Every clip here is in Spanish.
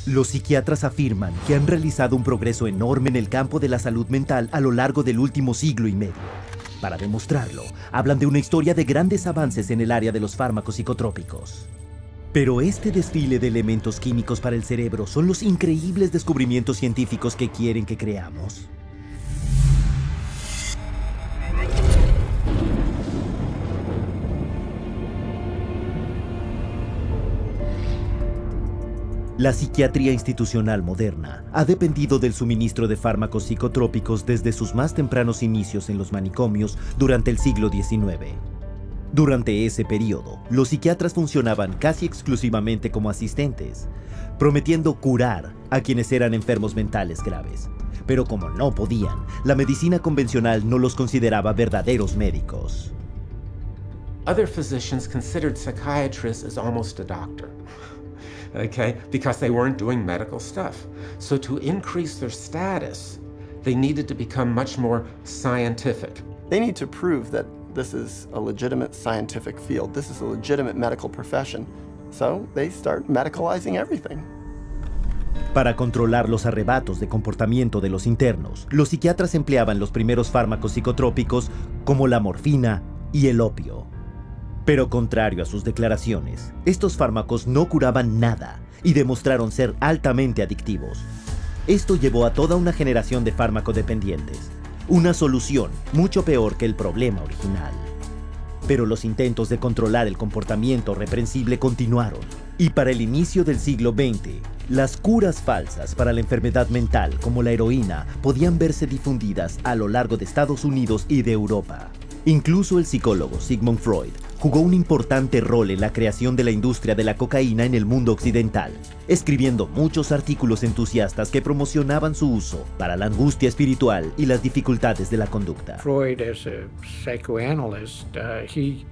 Los psiquiatras afirman que han realizado un progreso enorme en el campo de la salud mental a lo largo del último siglo y medio. Para demostrarlo, hablan de una historia de grandes avances en el área de los fármacos psicotrópicos. Pero este desfile de elementos químicos para el cerebro son los increíbles descubrimientos científicos que quieren que creamos. La psiquiatría institucional moderna ha dependido del suministro de fármacos psicotrópicos desde sus más tempranos inicios en los manicomios durante el siglo XIX. Durante ese periodo, los psiquiatras funcionaban casi exclusivamente como asistentes, prometiendo curar a quienes eran enfermos mentales graves. Pero como no podían, la medicina convencional no los consideraba verdaderos médicos. Other physicians considered psychiatrists as almost a doctor. Okay, because they weren't doing medical stuff. So to increase their status, they needed to become much more scientific. They need to prove that this is a legitimate scientific field. This is a legitimate medical profession. So they start medicalizing everything. Para controlar los arrebatos de comportamiento de los internos, los psiquiatras empleaban los primeros fármacos psicotrópicos como la morfina y el opio. Pero contrario a sus declaraciones, estos fármacos no curaban nada y demostraron ser altamente adictivos. Esto llevó a toda una generación de fármacodependientes, una solución mucho peor que el problema original. Pero los intentos de controlar el comportamiento reprensible continuaron, y para el inicio del siglo XX, las curas falsas para la enfermedad mental como la heroína podían verse difundidas a lo largo de Estados Unidos y de Europa. Incluso el psicólogo Sigmund Freud jugó un importante rol en la creación de la industria de la cocaína en el mundo occidental, escribiendo muchos artículos entusiastas que promocionaban su uso para la angustia espiritual y las dificultades de la conducta. Freud, as a psychoanalyst, he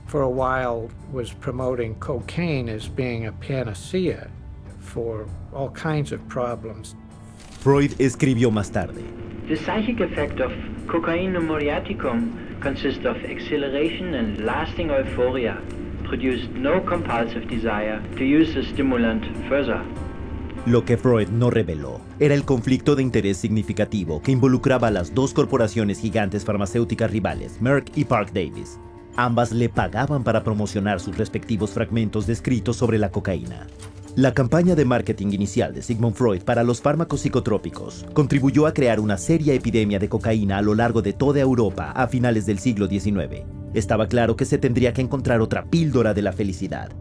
for a while was promoting cocaine as being a panacea for all kinds of problems. Freud escribió más tarde: The psychic effect of cocaine muriaticum consists of exhilaration and lasting euphoria, produced no compulsive desire to use the stimulant further. Lo que Freud no reveló era el conflicto de interés significativo que involucraba a las dos corporaciones gigantes farmacéuticas rivales, Merck y Parke Davis. Ambas le pagaban para promocionar sus respectivos fragmentos descritos sobre la cocaína. La campaña de marketing inicial de Sigmund Freud para los fármacos psicotrópicos contribuyó a crear una seria epidemia de cocaína a lo largo de toda Europa a finales del siglo XIX. Estaba claro que se tendría que encontrar otra píldora de la felicidad.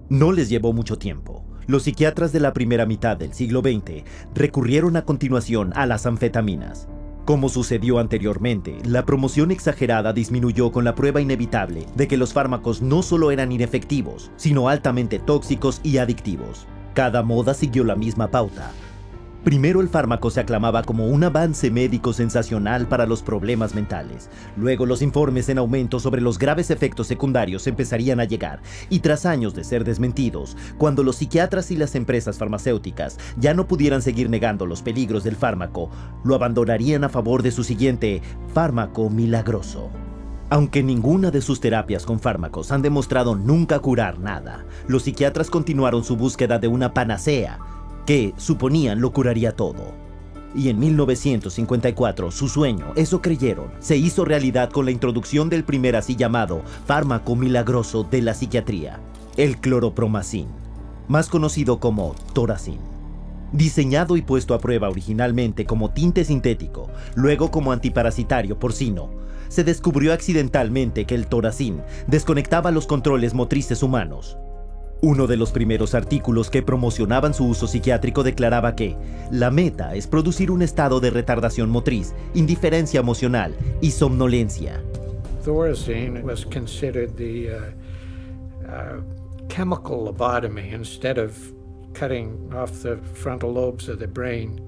No les llevó mucho tiempo. Los psiquiatras de la primera mitad del siglo XX recurrieron a continuación a las anfetaminas. Como sucedió anteriormente, la promoción exagerada disminuyó con la prueba inevitable de que los fármacos no solo eran inefectivos, sino altamente tóxicos y adictivos. Cada moda siguió la misma pauta. Primero el fármaco se aclamaba como un avance médico sensacional para los problemas mentales. Luego los informes en aumento sobre los graves efectos secundarios empezarían a llegar. Y tras años de ser desmentidos, cuando los psiquiatras y las empresas farmacéuticas ya no pudieran seguir negando los peligros del fármaco, lo abandonarían a favor de su siguiente fármaco milagroso. Aunque ninguna de sus terapias con fármacos han demostrado nunca curar nada, los psiquiatras continuaron su búsqueda de una panacea que suponían lo curaría todo. Y en 1954, su sueño, eso creyeron, se hizo realidad con la introducción del primer así llamado fármaco milagroso de la psiquiatría, el cloropromazine, más conocido como Thorazine. Diseñado y puesto a prueba originalmente como tinte sintético, luego como antiparasitario porcino, se descubrió accidentalmente que el Thorazine desconectaba los controles motrices humanos. Uno de los primeros artículos que promocionaban su uso psiquiátrico declaraba que la meta es producir un estado de retardación motriz, indiferencia emocional y somnolencia. Thorazine was considered the chemical lobotomy. Instead of cutting off the frontal lobes of the brain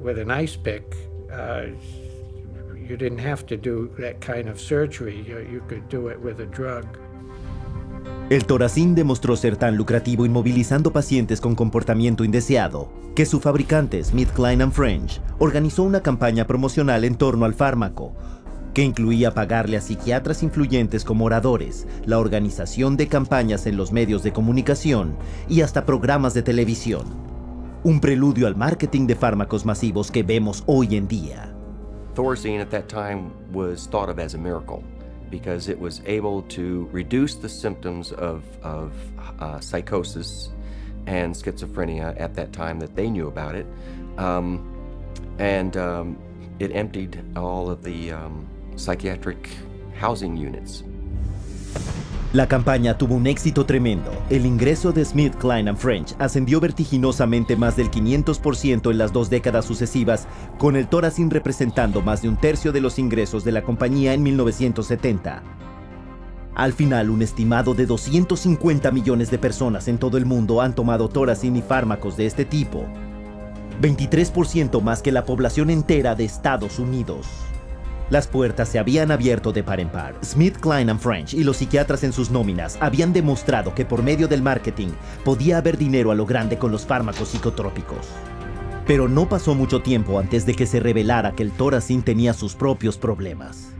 with an ice pick, you didn't have to do that kind of surgery. You could do it with a drug. El Thorazine demostró ser tan lucrativo inmovilizando pacientes con comportamiento indeseado que su fabricante SmithKline & French organizó una campaña promocional en torno al fármaco que incluía pagarle a psiquiatras influyentes como oradores, la organización de campañas en los medios de comunicación y hasta programas de televisión. Un preludio al marketing de fármacos masivos que vemos hoy en día. Thorazine at that time was thought of as a miracle because it was able to reduce the symptoms of psychosis and schizophrenia at that time that they knew about it. It emptied all of the psychiatric housing units. La campaña tuvo un éxito tremendo. El ingreso de Smith, Kline & French ascendió vertiginosamente más del 500% en las 2 décadas sucesivas, con el Thorazine representando más de un tercio de los ingresos de la compañía en 1970. Al final, un estimado de 250 millones de personas en todo el mundo han tomado Thorazine y fármacos de este tipo. 23% más que la población entera de Estados Unidos. Las puertas se habían abierto de par en par. Smith, Kline & French y los psiquiatras en sus nóminas habían demostrado que por medio del marketing podía haber dinero a lo grande con los fármacos psicotrópicos. Pero no pasó mucho tiempo antes de que se revelara que el Thorazine tenía sus propios problemas.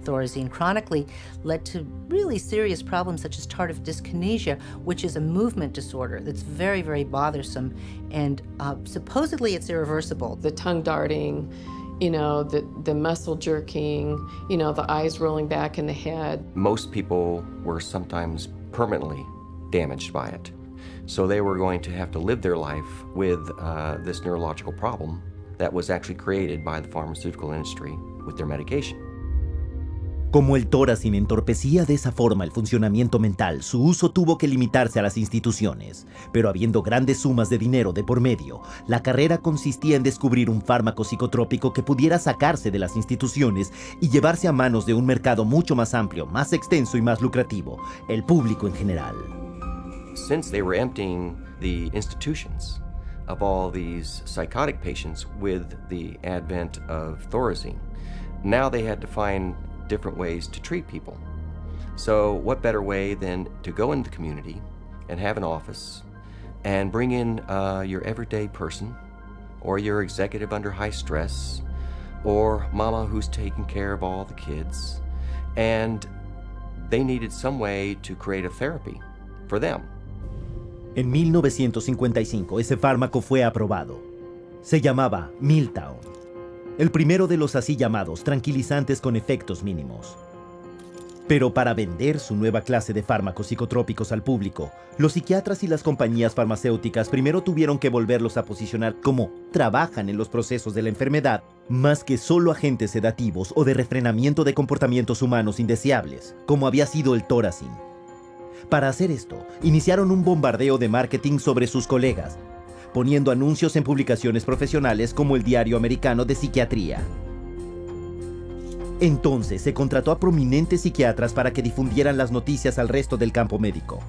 Thorazine chronically led to really serious problems such as tardive dyskinesia, which is a movement disorder that's very, very bothersome, and supposedly it's irreversible. The tongue darting, the muscle jerking, the eyes rolling back in the head. Most people were sometimes permanently damaged by it. So they were going to have to live their life with this neurological problem that was actually created by the pharmaceutical industry with their medication. Como el Thorazine entorpecía de esa forma el funcionamiento mental, su uso tuvo que limitarse a las instituciones. Pero habiendo grandes sumas de dinero de por medio, la carrera consistía en descubrir un fármaco psicotrópico que pudiera sacarse de las instituciones y llevarse a manos de un mercado mucho más amplio, más extenso y más lucrativo, el público en general. Since they were emptying the institutions of all these psychotic patients with the advent of Thorazine, now they had to find different ways to treat people. So what better way than to go into the community and have an office and bring in your everyday person or your executive under high stress or mama who's taking care of all the kids, and they needed some way to create a therapy for them. En 1955 ese fármaco fue aprobado. Se llamaba Miltown. El primero de los así llamados tranquilizantes con efectos mínimos. Pero para vender su nueva clase de fármacos psicotrópicos al público, los psiquiatras y las compañías farmacéuticas primero tuvieron que volverlos a posicionar como trabajan en los procesos de la enfermedad, más que solo agentes sedativos o de refrenamiento de comportamientos humanos indeseables, como había sido el Thorazine. Para hacer esto, iniciaron un bombardeo de marketing sobre sus colegas, poniendo anuncios en publicaciones profesionales como el Diario Americano de Psiquiatría. Entonces se contrató a prominentes psiquiatras para que difundieran las noticias al resto del campo médico.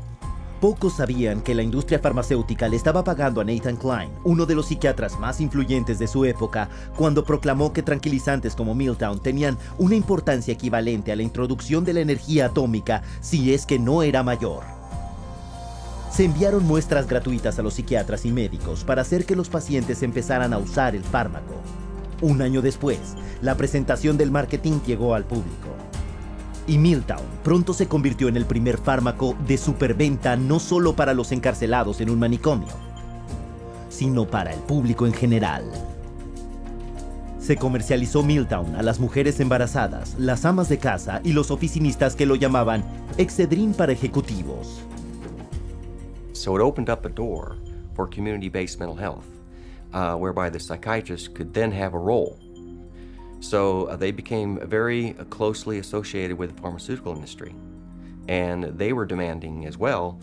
Pocos sabían que la industria farmacéutica le estaba pagando a Nathan Kline, uno de los psiquiatras más influyentes de su época, cuando proclamó que tranquilizantes como Miltown tenían una importancia equivalente a la introducción de la energía atómica, si es que no era mayor. Se enviaron muestras gratuitas a los psiquiatras y médicos para hacer que los pacientes empezaran a usar el fármaco. Un año después, la presentación del marketing llegó al público. Y Miltown pronto se convirtió en el primer fármaco de superventa no solo para los encarcelados en un manicomio, sino para el público en general. Se comercializó Miltown a las mujeres embarazadas, las amas de casa y los oficinistas que lo llamaban Excedrin para ejecutivos. So it opened up a door for community-based mental health, whereby the psychiatrist could then have a role. So they became very closely associated with the pharmaceutical industry, and they were demanding as well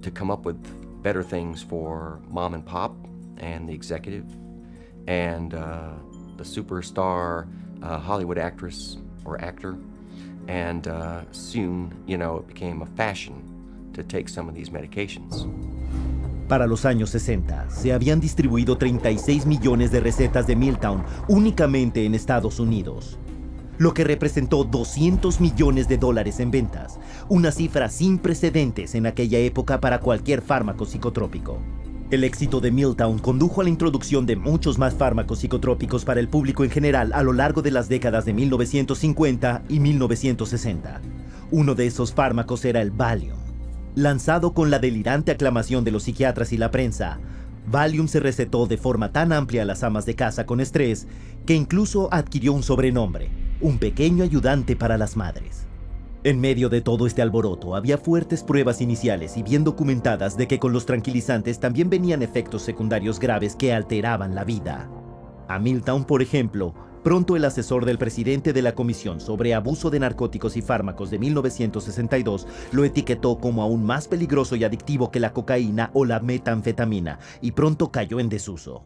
to come up with better things for mom and pop and the executive and the superstar Hollywood actress or actor, and soon, it became a fashion to take some of these medications. Para los años 60, se habían distribuido 36 millones de recetas de Miltown únicamente en Estados Unidos, lo que representó $200 millones en ventas, una cifra sin precedentes en aquella época para cualquier fármaco psicotrópico. El éxito de Milltown condujo a la introducción de muchos más fármacos psicotrópicos para el público en general a lo largo de las décadas de 1950 y 1960. Uno de esos fármacos era el Valium. Lanzado con la delirante aclamación de los psiquiatras y la prensa, Valium se recetó de forma tan amplia a las amas de casa con estrés que incluso adquirió un sobrenombre, un pequeño ayudante para las madres. En medio de todo este alboroto había fuertes pruebas iniciales y bien documentadas de que con los tranquilizantes también venían efectos secundarios graves que alteraban la vida. A Milltown, por ejemplo, pronto el asesor del presidente de la Comisión sobre Abuso de Narcóticos y Fármacos de 1962 lo etiquetó como aún más peligroso y adictivo que la cocaína o la metanfetamina, y pronto cayó en desuso.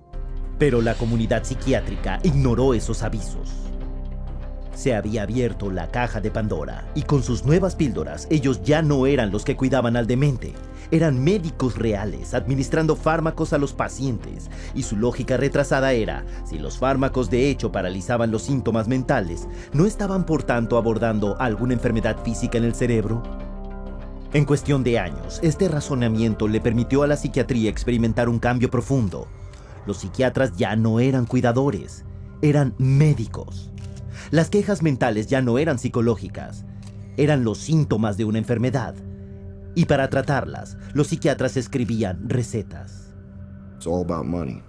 Pero la comunidad psiquiátrica ignoró esos avisos. Se había abierto la caja de Pandora, y con sus nuevas píldoras, ellos ya no eran los que cuidaban al demente. Eran médicos reales, administrando fármacos a los pacientes, y su lógica retrasada era, si los fármacos de hecho paralizaban los síntomas mentales, ¿no estaban por tanto abordando alguna enfermedad física en el cerebro? En cuestión de años, este razonamiento le permitió a la psiquiatría experimentar un cambio profundo. Los psiquiatras ya no eran cuidadores, eran médicos. Las quejas mentales ya no eran psicológicas, eran los síntomas de una enfermedad. Y para tratarlas, los psiquiatras escribían recetas. It's all about money.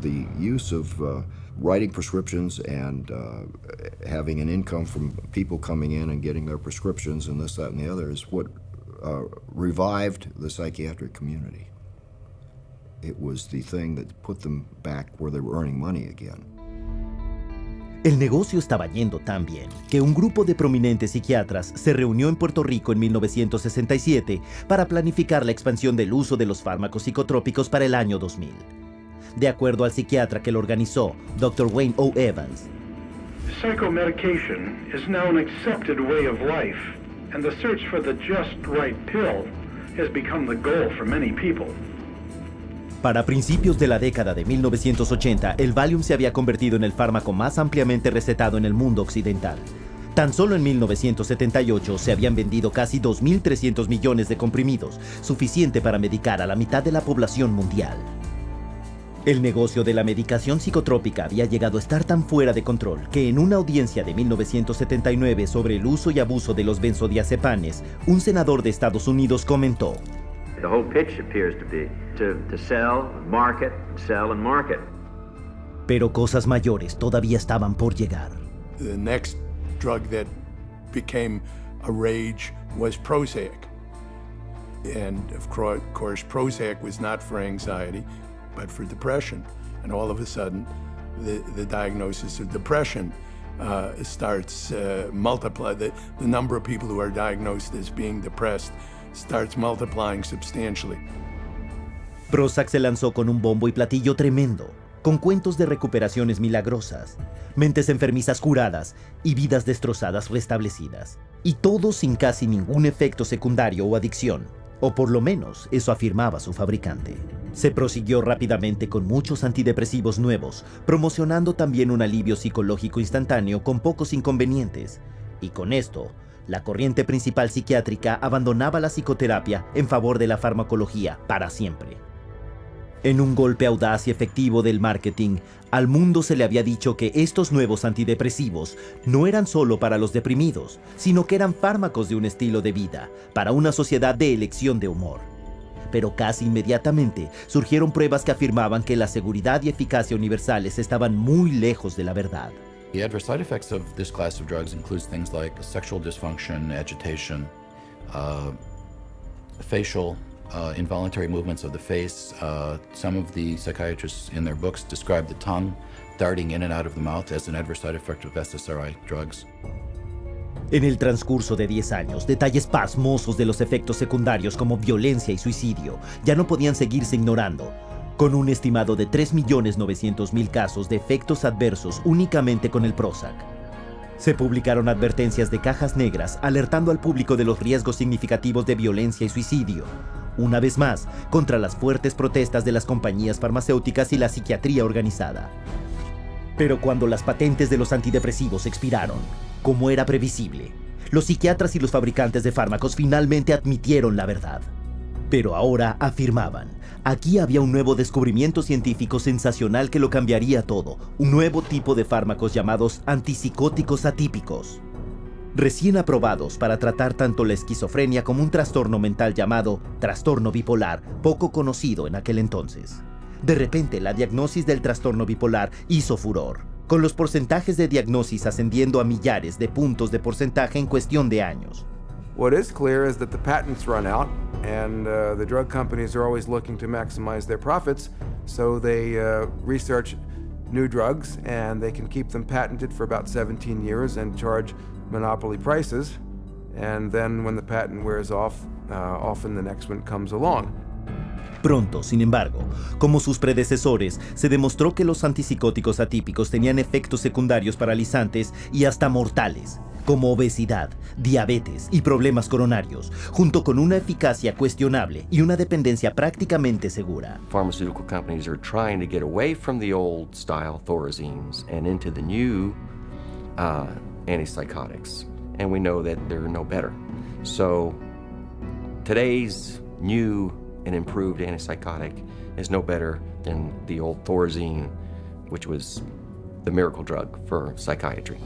The use of writing prescriptions and having an income from people coming in and getting their prescriptions and this, that, and the other is what revived the psychiatric community. It was the thing that put them back where they were earning money again. El negocio estaba yendo tan bien que un grupo de prominentes psiquiatras se reunió en Puerto Rico en 1967 para planificar la expansión del uso de los fármacos psicotrópicos para el año 2000. De acuerdo al psiquiatra que lo organizó, Dr. Wayne O. Evans, psychomedication is now an accepted way of life, and the search for the just right pill has become the goal for many people. Para principios de la década de 1980, el Valium se había convertido en el fármaco más ampliamente recetado en el mundo occidental. Tan solo en 1978 se habían vendido casi 2.300 millones de comprimidos, suficiente para medicar a la mitad de la población mundial. El negocio de la medicación psicotrópica había llegado a estar tan fuera de control que en una audiencia de 1979 sobre el uso y abuso de los benzodiazepanes, un senador de Estados Unidos comentó: The whole pitch appears to be to sell, market, sell and market. Pero cosas mayores todavía estaban por llegar. The next drug that became a rage was Prozac. And of course, Prozac was not for anxiety, but for depression. And all of a sudden, the diagnosis of depression starts multiplying. The number of people who are diagnosed as being depressed starts multiplying substantially. Prozac se lanzó con un bombo y platillo tremendo, con cuentos de recuperaciones milagrosas, mentes enfermizas curadas y vidas destrozadas restablecidas. Y todo sin casi ningún efecto secundario o adicción, o por lo menos eso afirmaba su fabricante. Se prosiguió rápidamente con muchos antidepresivos nuevos, promocionando también un alivio psicológico instantáneo con pocos inconvenientes. Y con esto, la corriente principal psiquiátrica abandonaba la psicoterapia en favor de la farmacología para siempre. En un golpe audaz y efectivo del marketing, al mundo se le había dicho que estos nuevos antidepresivos no eran solo para los deprimidos, sino que eran fármacos de un estilo de vida, para una sociedad de elección de humor. Pero casi inmediatamente surgieron pruebas que afirmaban que la seguridad y eficacia universales estaban muy lejos de la verdad. The adverse side effects of this class of drugs includes things like sexual dysfunction, agitation, facial involuntary movements of the face. Some of the psychiatrists in their books describe the tongue darting in and out of the mouth as an adverse side effect of SSRI drugs. En el transcurso de 10 años, detalles pasmosos de los efectos secundarios como violencia y suicidio ya no podían seguirse ignorando, con un estimado de 3.900.000 casos de efectos adversos únicamente con el Prozac. Se publicaron advertencias de cajas negras alertando al público de los riesgos significativos de violencia y suicidio, una vez más contra las fuertes protestas de las compañías farmacéuticas y la psiquiatría organizada. Pero cuando las patentes de los antidepresivos expiraron, como era previsible, los psiquiatras y los fabricantes de fármacos finalmente admitieron la verdad. Pero ahora afirmaban, aquí había un nuevo descubrimiento científico sensacional que lo cambiaría todo, un nuevo tipo de fármacos llamados antipsicóticos atípicos, recién aprobados para tratar tanto la esquizofrenia como un trastorno mental llamado trastorno bipolar, poco conocido en aquel entonces. De repente, la diagnosis del trastorno bipolar hizo furor, con los porcentajes de diagnosis ascendiendo a millares de puntos de porcentaje en cuestión de años. What is clear is that the patents run out, and the drug companies are always looking to maximize their profits, so they research new drugs, and they can keep them patented for about 17 years and charge monopoly prices, and then when the patent wears off, often the next one comes along. Pronto, sin embargo, como sus predecesores, se demostró que los antipsicóticos atípicos tenían efectos secundarios paralizantes y hasta mortales, como obesidad, diabetes y problemas coronarios, junto con una eficacia cuestionable y una dependencia prácticamente segura. Pharmaceutical companies are trying to get away from the old style Thorazines and into the new antipsychotics, and we know that they're no better. So today's new and improved antipsychotic is no better than the old Thorazine, which was the miracle drug for psychiatry.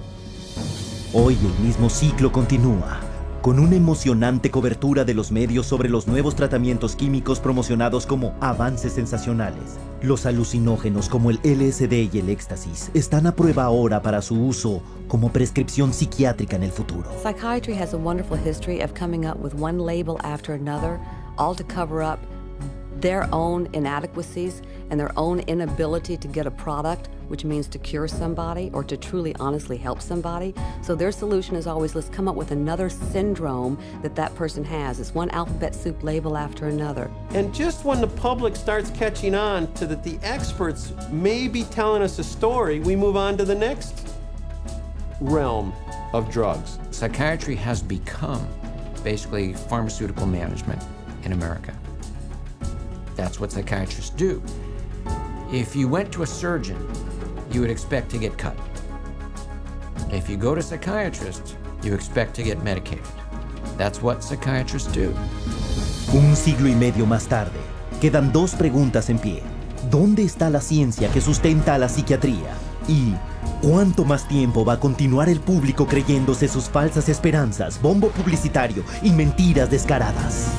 Hoy el mismo ciclo continúa, con una emocionante cobertura de los medios sobre los nuevos tratamientos químicos promocionados como avances sensacionales. Los alucinógenos como el LSD y el éxtasis están a prueba ahora para su uso como prescripción psiquiátrica en el futuro. Psychiatry has a wonderful history of coming up with one label after another, all to cover up their own inadequacies and their own inability to get a product, which means to cure somebody or to truly honestly help somebody. So their solution is always, let's come up with another syndrome that person has. It's one alphabet soup label after another. And just when the public starts catching on to that the experts may be telling us a story, we move on to the next realm of drugs. Psychiatry has become basically pharmaceutical management in America. That's what psychiatrists do. If you went to a surgeon, you would expect to get cut. If you go to a psychiatrist, you expect to get medicated. That's what psychiatrists do. Un siglo y medio más tarde, quedan dos preguntas en pie. ¿Dónde está la ciencia que sustenta a la psiquiatría? ¿Y cuánto más tiempo va a continuar el público creyéndose sus falsas esperanzas, bombo publicitario y mentiras descaradas?